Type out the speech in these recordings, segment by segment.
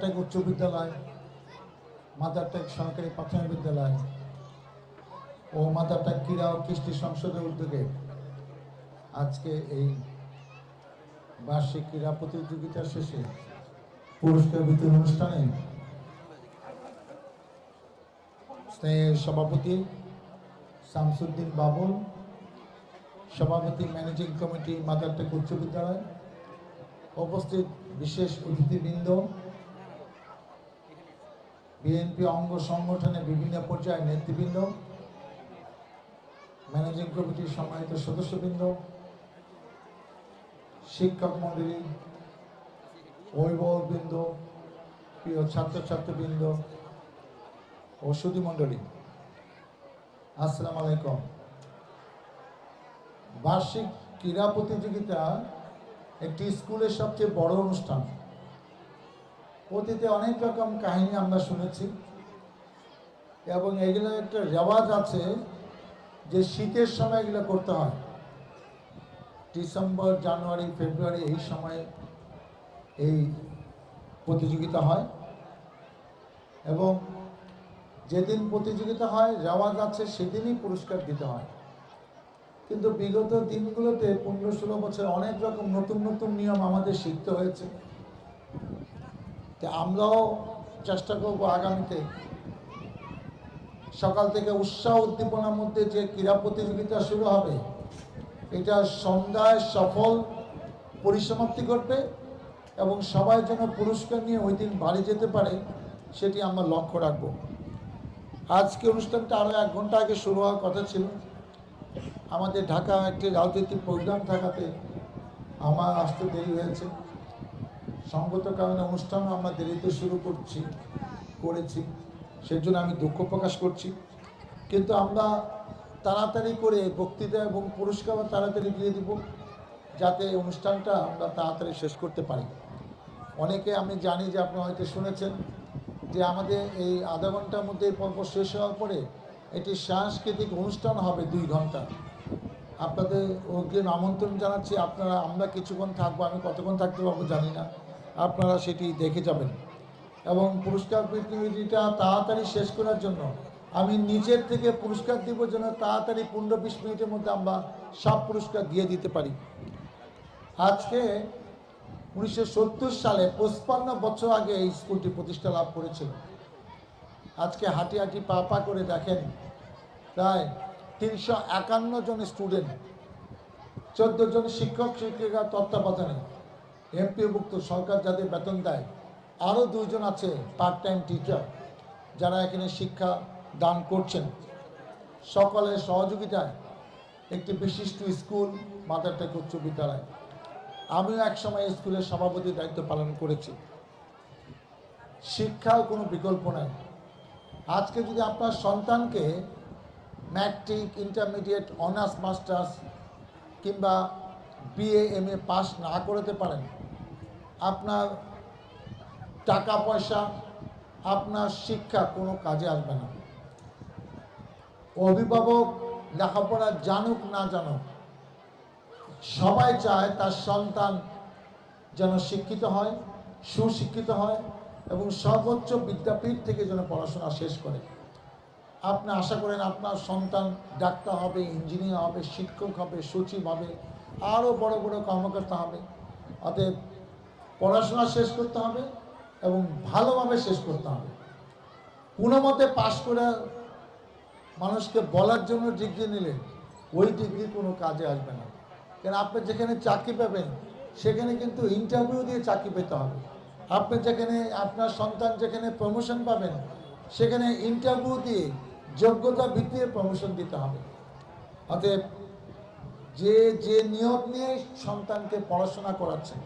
মাদারটেক উচ্চ বিদ্যালয়, মাদারটেক সরকারি প্রাথমিক বিদ্যালয় ও মাদারটেক ক্রীড়া ও কৃষ্টি সংসদের উদ্যোগে আজকে এই বার্ষিক ক্রীড়া প্রতিযোগিতা শেষে পুরস্কার বিতরণ অনুষ্ঠানে স্নেহের সভাপতি শামসুদ্দিন বাবুল, সভাপতি ম্যানেজিং কমিটি মাদারটেক উচ্চ বিদ্যালয়, উপস্থিত বিশেষ অতিথিবৃন্দ, বিএনপি অঙ্গ সংগঠনের বিভিন্ন পর্যায়ের নেতৃবৃন্দ, ম্যানেজিং কমিটির সম্মানিত সদস্যবৃন্দ, শিক্ষক মণ্ডলী, অভিভাবকবৃন্দ, প্রিয় ছাত্রছাত্রীবৃন্দ ও সুধী মণ্ডলী, আসসালামু আলাইকুম। বার্ষিক ক্রীড়া প্রতিযোগিতা একটি স্কুলের সবচেয়ে বড় অনুষ্ঠান। অতীতে অনেক রকম কাহিনী আমরা শুনেছি এবং এগুলো একটা রেওয়াজ আছে যে শীতের সময় এগুলো করতে হয়। ডিসেম্বর, জানুয়ারি, ফেব্রুয়ারি এই সময়ে এই প্রতিযোগিতা হয় এবং যেদিন প্রতিযোগিতা হয় রেওয়াজ আছে সেদিনই পুরস্কার দিতে হয়। কিন্তু বিগত দিনগুলোতে 15-16 বছর অনেক রকম নতুন নতুন নিয়ম আমাদের শিখতে হয়েছে। আমরাও চেষ্টা করব আগামীতে সকাল থেকে উৎসাহ উদ্দীপনার মধ্যে যে ক্রীড়া প্রতিযোগিতা শুরু হবে এটা সন্ধ্যায় সফল পরিসমাপ্তি করবে এবং সবাই যেন পুরস্কার নিয়ে ওই দিন বাড়ি যেতে পারে সেটি আমরা লক্ষ্য রাখব। আজকে অনুষ্ঠানটা আরও 1 ঘন্টা আগে শুরু হওয়ার কথা ছিল। আমাদের ঢাকা একটি রাজনৈতিক প্রোগ্রাম থাকাতে আমার আসতে দেরি হয়েছে। সঙ্গত কারণে অনুষ্ঠানও আমরা দেরিতে শুরু করেছি, সেজন্য আমি দুঃখ প্রকাশ করছি। কিন্তু আমরা তাড়াতাড়ি করে বক্তৃতা এবং পুরস্কার তাড়াতাড়ি দিয়ে দিব যাতে অনুষ্ঠানটা আমরা তাড়াতাড়ি শেষ করতে পারি। অনেকে আমি জানি যে আপনারা হয়তো শুনেছেন যে আমাদের এই আধা ঘন্টার মধ্যে পর্ব শেষ হওয়ার পরে এটি সাংস্কৃতিক অনুষ্ঠান হবে 2 ঘন্টা। আপনাদের অগ্রিম আমন্ত্রণ জানাচ্ছি। আমরা কিছুক্ষণ থাকবো, আমি কতক্ষণ থাকতে পারবো জানি না, আপনারা সেটি দেখে যাবেন। এবং পুরস্কার বিতরণীটা তাড়াতাড়ি শেষ করার জন্য আমি নিজের থেকে পুরস্কার দিব যেন তাড়াতাড়ি 15-20 মিনিটের মধ্যে আমরা সব পুরস্কার দিয়ে দিতে পারি। আজকে 1970 সালে 55 বছর আগে এই স্কুলটি প্রতিষ্ঠা লাভ করেছিল। আজকে হাঁটি হাঁটি পা পা করে দেখেন প্রায় 351 জন স্টুডেন্ট, 14 জন শিক্ষক শিক্ষিকা তত্ত্বাবধানে, এমপিওভুক্ত সরকার যাদের বেতন দেয়, আরও 2 জন আছে পার্ট টাইম টিচার যারা এখানে শিক্ষা দান করছেন। সকলের সহযোগিতায় একটি বিশিষ্ট স্কুল মাদারটেক উচ্চ বিদ্যালয়। আমিও একসময় স্কুলের সভাপতির দায়িত্ব পালন করেছি। শিক্ষার কোনো বিকল্প নাই। আজকে যদি আপনার সন্তানকে ম্যাট্রিক, ইন্টারমিডিয়েট, অনার্স মাস্টার্স কিংবা বিএ, এমএ পাস না করতে পারেন, আপনার টাকা পয়সা, আপনার শিক্ষা কোনো কাজে আসবে না। অভিভাবক লেখাপড়া জানুক না জানুক, সবাই চায় তার সন্তান যেন শিক্ষিত হয়, সুশিক্ষিত হয় এবং সর্বোচ্চ বিদ্যাপীঠ থেকে যেন পড়াশোনা শেষ করে। আপনি আশা করেন আপনার সন্তান ডাক্তার হবে, ইঞ্জিনিয়ার হবে, শিক্ষক হবে, সচিব হবে, আরও বড় বড় কর্মকর্তা হবে। অতএব পড়াশোনা শেষ করতে হবে এবং ভালোভাবে শেষ করতে হবে। কোনো মতে পাশ করে মানুষকে বলার জন্য ডিগ্রি নিলে ওই ডিগ্রি কোনো কাজে আসবে না। কারণ আপনি যেখানে চাকরি পাবেন সেখানে কিন্তু ইন্টারভিউ দিয়ে চাকরি পেতে হবে। আপনি যেখানে আপনার সন্তান যেখানে প্রমোশন পাবেন সেখানে ইন্টারভিউ দিয়ে যোগ্যতা ভিত্তিতে প্রমোশন দিতে হবে। অতএব যে নিয়ম নিয়ে সন্তানকে পড়াশোনা করাচ্ছেন,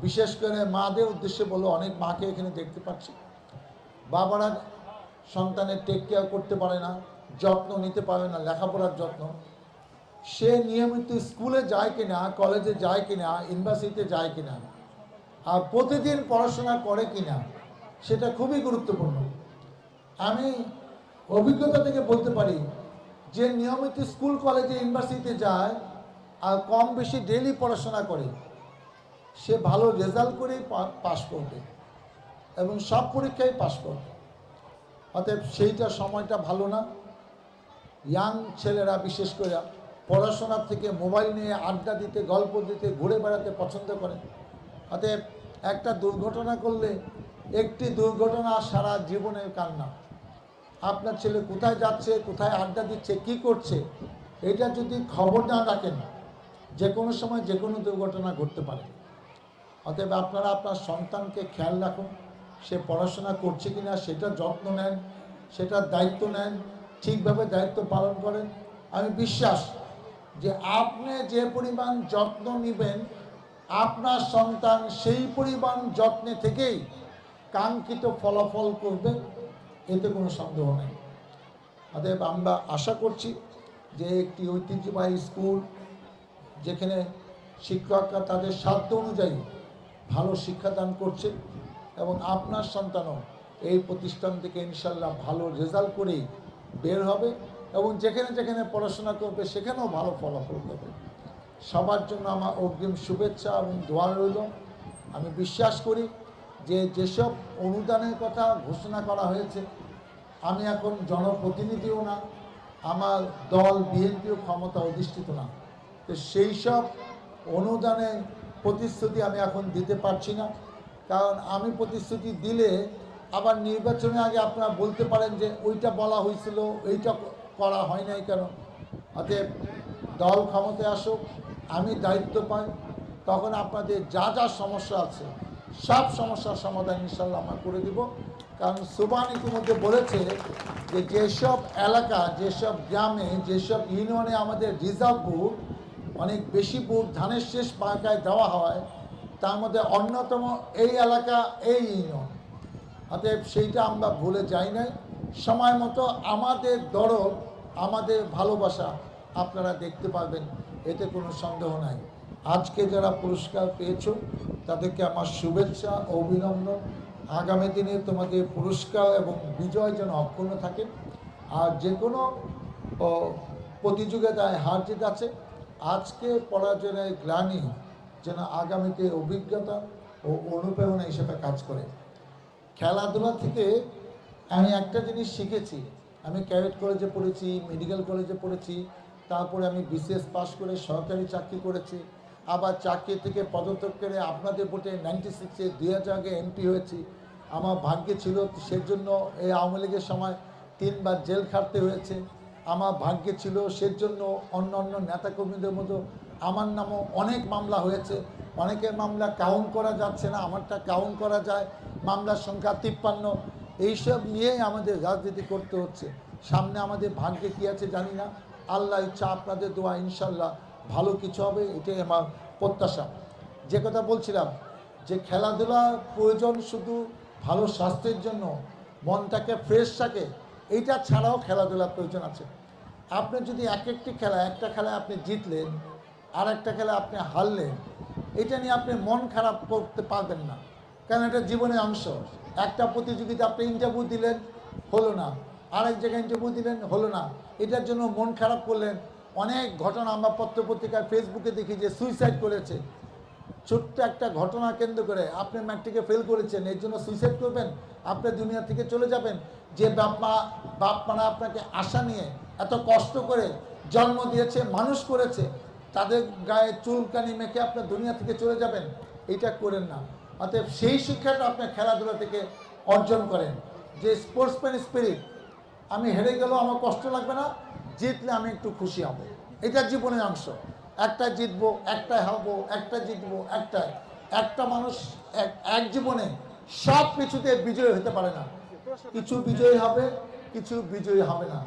বিশেষ করে মাদের উদ্দেশ্যে বলো, অনেক মাকে এখানে দেখতে পাচ্ছি বাবারা সন্তানের টেক কেয়ার করতে পারে না, যত্ন নিতে পারে না, লেখাপড়ার যত্ন। সে নিয়মিত স্কুলে যায় কিনা, কলেজে যায় কিনা, ইউনিভার্সিটিতে যায় কিনা, আর প্রতিদিন পড়াশোনা করে কিনা, সেটা খুবই গুরুত্বপূর্ণ। আমি অভিজ্ঞতা থেকে বলতে পারি যে নিয়মিত স্কুল, কলেজে, ইউনিভার্সিটিতে যায় আর কম বেশি ডেইলি পড়াশোনা করে, সে ভালো রেজাল্ট করেই পাস করবে। এবং সব পরীক্ষায় পাশ করবে। অতএব সেইটা সময়টা ভালো না। ইয়াং ছেলেরা বিশেষ করে পড়াশোনার থেকে মোবাইল নিয়ে আড্ডা দিতে, গল্প দিতে, ঘুরে বেড়াতে পছন্দ করে। অতএব একটা দুর্ঘটনা করলে, একটি দুর্ঘটনা সারা জীবনের কান্না। আপনার ছেলে কোথায় যাচ্ছে, কোথায় আড্ডা দিচ্ছে, কি করছে, এটা যদি খবর না রাখেন, যে কোনো সময় যে কোনো দুর্ঘটনা ঘটতে পারে। অতএব আপনারা আপনার সন্তানকে খেয়াল রাখুন, সে পড়াশোনা করছে কি না সেটার যত্ন নেন, সেটার দায়িত্ব নেন, ঠিকভাবে দায়িত্ব পালন করেন। আমি বিশ্বাস যে আপনি যে পরিমাণ যত্ন নেবেন, আপনার সন্তান সেই পরিমাণ যত্নে থেকেই কাঙ্ক্ষিত ফলাফল করবে, এতে কোনো সন্দেহ নেই। অতএব আমরা আশা করছি যে একটি ঐতিহ্যবাহী স্কুল, যেখানে শিক্ষকরা তাদের সাধ্য অনুযায়ী ভালো শিক্ষাদান করছে, এবং আপনার সন্তানও এই প্রতিষ্ঠান থেকে ইনশাল্লাহ ভালো রেজাল্ট করেই বের হবে, এবং যেখানে যেখানে পড়াশোনা করবে সেখানেও ভালো ফলাফল করবে। সবার জন্য আমার অগ্রিম শুভেচ্ছা এবং দোয়া রইল। আমি বিশ্বাস করি যে যেসব অনুদানের কথা ঘোষণা করা হয়েছে, আমি এখন জনপ্রতিনিধিও না, আমার দল বিএনপিও ক্ষমতা অধিষ্ঠিত না, তো সেই সব অনুদানের প্রতিশ্রুতি আমি এখন দিতে পারছি না। কারণ আমি প্রতিশ্রুতি দিলে আবার নির্বাচনের আগে আপনারা বলতে পারেন যে ওইটা বলা হয়েছিল, এইটা করা হয় নাই কেন। অতএব দল ক্ষমতায় আসুক, আমি দায়িত্ব পাই, তখন আপনাদের যা যা সমস্যা আছে সব সমস্যার সমাধান ইনশাল্লাহ আমরা করে দিব। কারণ সুবহান ইতিমধ্যে বলেছে যে যেসব এলাকা, যেসব গ্রামে, যেসব ইউনিয়নে আমাদের রিজার্ভ বুথ, অনেক বেশি বুথ ধানের শেষ পাকায় দেওয়া হয়, তার মধ্যে অন্যতম এই এলাকা, এই ইউনিয়ন। অতএব সেইটা আমরা ভুলে যাই নাই। সময় মতো আমাদের দরদ, আমাদের ভালোবাসা আপনারা দেখতে পাবেন, এতে কোনো সন্দেহ নাই। আজকে যারা পুরস্কার পেয়েছো তাদেরকে আমার শুভেচ্ছা ও অভিনন্দন। আগামী দিনে তোমাদের পুরস্কার এবং বিজয় যেন অক্ষুণ্ণ থাকে। আর যে কোনো প্রতিযোগিতায় হার জিত আছে, আজকে পরাজয়ের গ্লানি যেন আগামীতে অভিজ্ঞতা ও অনুপ্রেরণা হিসেবে কাজ করে। খেলাধুলা থেকে আমি একটা জিনিস শিখেছি। আমি ক্যাডেট কলেজে পড়েছি, মেডিকেল কলেজে পড়েছি, তারপরে আমি বিসিএস পাস করে সরকারি চাকরি করেছি, আবার চাকরি থেকে পদত্যাগ করে আপনাদের ভোটে 96-এ 2000 আগে এমপি হয়েছি। আমার ভাগ্যে ছিল, সেজন্য এই আওয়ামী লীগের সময় 3 বার জেল খাটতে হয়েছে। আমার ভাগ্যে ছিল, সেজন্য অন্য অন্য নেতাকর্মীদের মতো আমার নামও অনেক মামলা হয়েছে। অনেকের মামলা কাউন্ট করা যাচ্ছে না, আমারটা কাউন্ট করা যায়। মামলার সংখ্যা 53। এইসব নিয়েই আমাদের রাজনীতি করতে হচ্ছে। সামনে আমাদের ভাগ্যে কী আছে জানি না, আল্লাহ ইচ্ছা, আপনাদের দোয়া, ইনশাল্লাহ ভালো কিছু হবে, এটাই আমার প্রত্যাশা। যে কথা বলছিলাম যে খেলাধুলার প্রয়োজন শুধু ভালো স্বাস্থ্যের জন্য, মনটাকে ফ্রেশ থাকে, এইটা ছাড়াও খেলাধুলার প্রয়োজন আছে। আপনি যদি একটি খেলা, একটা খেলায় আপনি জিতলেন, আর একটা খেলায় আপনি হারলেন, এটা নিয়ে আপনি মন খারাপ করতে পারবেন না, কারণ এটা জীবনের অংশ। একটা প্রতিযোগিতা আপনি ইন্টারভিউ দিলেন, হলো না, আরেক জায়গায় ইন্টারভিউ দিলেন, হলো না, এটার জন্য মন খারাপ করলেন। অনেক ঘটনা আমরা পত্রপত্রিকায়, ফেসবুকে দেখি যে সুইসাইড করেছে। ছোট্ট একটা ঘটনা কেন্দ্র করে আপনি ম্যাট্রিকে ফেল করেছেন, এর জন্য সুইসাইড করবেন, আপনি দুনিয়া থেকে চলে যাবেন। যে বাপ মারা আপনাকে আশা নিয়ে এত কষ্ট করে জন্ম দিয়েছে, মানুষ করেছে, তাদের গায়ে চুলকানি মেখে আপনার দুনিয়া থেকে চলে যাবেন, এটা করেন না। অতএব সেই শিক্ষাটা আপনার খেলাধুলা থেকে অর্জন করেন, যে স্পোর্টসম্যান স্পিরিট। আমি হেরে গেলেও আমার কষ্ট লাগবে না, জিতলে আমি একটু খুশি হব, এটা জীবনের অংশ। একটা জিতবো, একটা হারবো, একটা জিতবো, একটা মানুষ এক জীবনে সব কিছুতে বিজয়ী হতে পারে না। কিছু বিজয়ী হবে, কিছু বিজয়ী হবে না,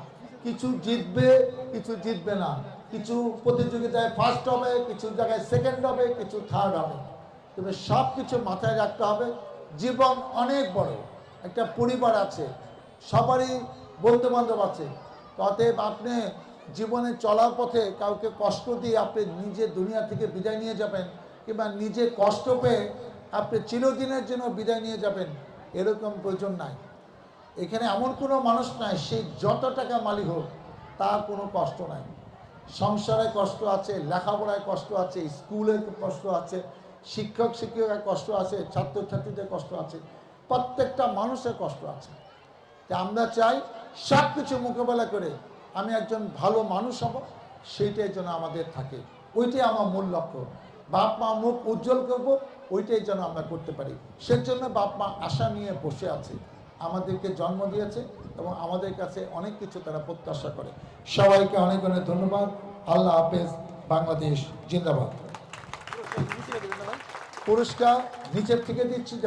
কিছু জিতবে, কিছু জিতবে না, কিছু প্রতিযোগিতায় ফার্স্ট হবে, কিছু জায়গায় সেকেন্ড হবে, কিছু থার্ড হবে। তবে সব কিছু মাথায় রাখতে হবে, জীবন অনেক বড়, একটা পরিবার আছে, সবারই বন্ধুবান্ধব আছে। অতএব আপনি জীবনে চলার পথে কাউকে কষ্ট দিয়ে আপনি নিজে দুনিয়া থেকে বিদায় নিয়ে যাবেন, কিংবা নিজে কষ্ট পেয়ে আপনি চিরদিনের জন্য বিদায় নিয়ে যাবেন, এরকম প্রয়োজন নাই। এখানে এমন কোনো মানুষ নাই, সে যত টাকা মালিক হোক তার কোনো কষ্ট নাই। সংসারে কষ্ট আছে, লেখাপড়ায় কষ্ট আছে, স্কুলে কষ্ট আছে, শিক্ষক শিক্ষিকার কষ্ট আছে, ছাত্রছাত্রীদের কষ্ট আছে। প্রত্যেকটা মানুষের কষ্ট আছে। তাই আমরা চাই সব কিছু মোকাবেলা করে আমি একজন ভালো মানুষ হব, সেইটাই যেন আমাদের থাকে। ওইটাই আমার মূল লক্ষ্য। বাপ মা মুখ উজ্জ্বল করব, ওইটাই যেন আমরা করতে পারি। সেজন্য বাপ মা আশা নিয়ে বসে আছে, আমাদেরকে জন্ম দিয়েছে এবং আমাদের কাছে অনেক কিছু তারা প্রত্যাশা করে। সবাইকে অনেক অনেক ধন্যবাদ। আল্লাহ হাফেজ। বাংলাদেশ জিন্দাবাদ। পুরস্কার নিচের থেকে দিচ্ছি।